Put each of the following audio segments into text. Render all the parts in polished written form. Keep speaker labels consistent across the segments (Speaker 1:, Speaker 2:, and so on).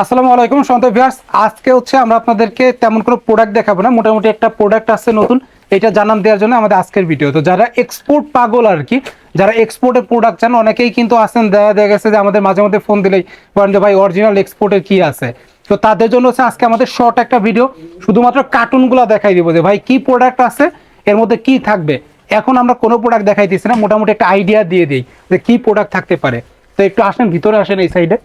Speaker 1: আসসালামু আলাইকুম সন্ত ভিউয়ার্স, আজকে হচ্ছে আমরা আপনাদেরকে তেমন কোনো প্রোডাক্ট দেখাবো না। মোটামুটি একটা প্রোডাক্ট আছে নতুন, এটা জানান দেওয়ার জন্য আমাদের আজকের ভিডিও। তো যারা এক্সপোর্ট পাগল আর কি, যারা এক্সপোর্টের প্রোডাক্ট চান, অনেকেই কিন্তু আসেন, দেখা গেছে যে আমাদের মাঝে মধ্যে ফোন দিলেই বলেন যে ভাই অরিজিনাল এক্সপোর্টের কি আছে। তো তাদের জন্য হচ্ছে আজকে আমাদের শর্ট একটা ভিডিও, শুধুমাত্র কার্টুনগুলো দেখাই দিব যে ভাই কি প্রোডাক্ট আছে, এর মধ্যে কি থাকবে। এখন আমরা কোনো প্রোডাক্ট দেখাইতেছি না, মোটামুটি একটা আইডিয়া দিয়ে দিই যে কি প্রোডাক্ট থাকতে পারে। তো একটু আসেন, ভিতরে আসেন এই সাইডে।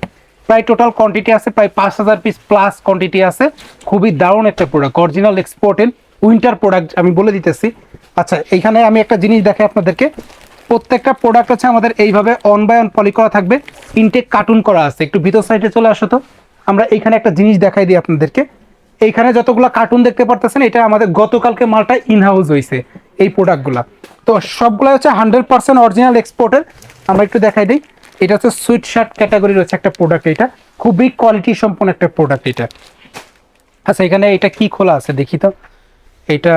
Speaker 1: প্রায় টোটাল কোয়ান্টিটি আছে প্রায় 5000 পিস প্লাস কোয়ান্টিটি আছে। খুবই দারুণ একটা প্রোডাক্ট, অরিজিনাল এক্সপোর্টের উইন্টার প্রোডাক্ট আমি বলে দিতেছি। আচ্ছা, এইখানে আমি একটা জিনিস দেখাই আপনাদেরকে। প্রত্যেকটা প্রোডাক্ট হচ্ছে আমাদের এইভাবে অন বাই অন পলি করা থাকবে, ইনটেক কার্টুন করা আছে। একটু ভিতর সাইডে চলে আসো তো, আমরা এইখানে একটা জিনিস দেখাই দিই আপনাদেরকে। এইখানে যতগুলো কার্টুন দেখতে পারতেছেন, এটা আমাদের গতকালকে মালটা ইনহাউস হয়েছে এই প্রোডাক্টগুলা। তো সবগুলো হচ্ছে 100% অরিজিনাল এক্সপোর্টের। আমরা একটু দেখাই দিই। এটা হচ্ছে সুইট শার্ট ক্যাটাগরির হচ্ছে একটা প্রোডাক্ট, এটা খুবই কোয়ালিটি সম্পন্ন একটা প্রোডাক্ট এটা। আচ্ছা, এখানে এটা কি খোলা আছে দেখি তো। এটা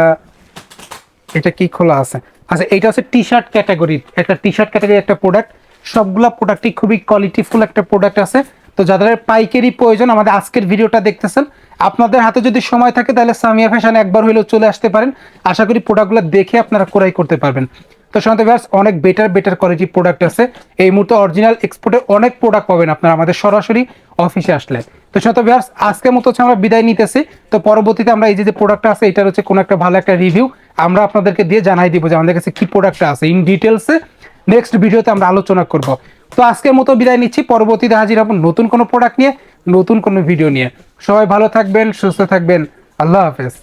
Speaker 1: এটা কি খোলা আছে? আচ্ছা, এটা হচ্ছে টি শার্ট ক্যাটাগরি, একটা টি শার্ট ক্যাটাগরি একটা প্রোডাক্ট। সবগুলা প্রোডাক্টই খুবই কোয়ালিটিফুল একটা প্রোডাক্ট আছে। তো যাদের পাইকারি প্রয়োজন, আমাদের আজকের ভিডিওটা দেখতেছেন, আপনাদের হাতে যদি সময় থাকে তাহলে সামিয়া ফ্যাশন একবার হইলেও চলে আসতে পারেন। আশা করি প্রোডাক্টগুলো দেখে আপনারা ক্রয় করতে পারবেন। তো শান্ত ভিউয়ার্স, অনেক বেটার কোয়ালিটি প্রোডাক্ট আছে এই মুহূর্তে। অরিজিনাল এক্সপোর্টে অনেক প্রোডাক্ট পাবেন আপনারা আমাদের সরাসরি অফিসে আসলে। তো শান্ত ভিউয়ার্স, আজকের মতো হচ্ছে আমরা বিদায় নিতেছি। তো পরবর্তীতে আমরা এই যে প্রোডাক্টটা আছে, এটার হচ্ছে কোনো একটা ভালো একটা রিভিউ আমরা আপনাদেরকে দিয়ে জানাই দিব যে আমাদের কাছে কি প্রোডাক্টটা আছে ইন ডিটেলসে। নেক্সট ভিডিওতে আমরা আলোচনা করব। তো আজকের মতো বিদায় নিচ্ছি, পরবর্তীতে হাজির হব নতুন কোনো প্রোডাক্ট নিয়ে, নতুন কোনো ভিডিও নিয়ে। সবাই ভালো থাকবেন, সুস্থ থাকবেন। আল্লাহ হাফেজ।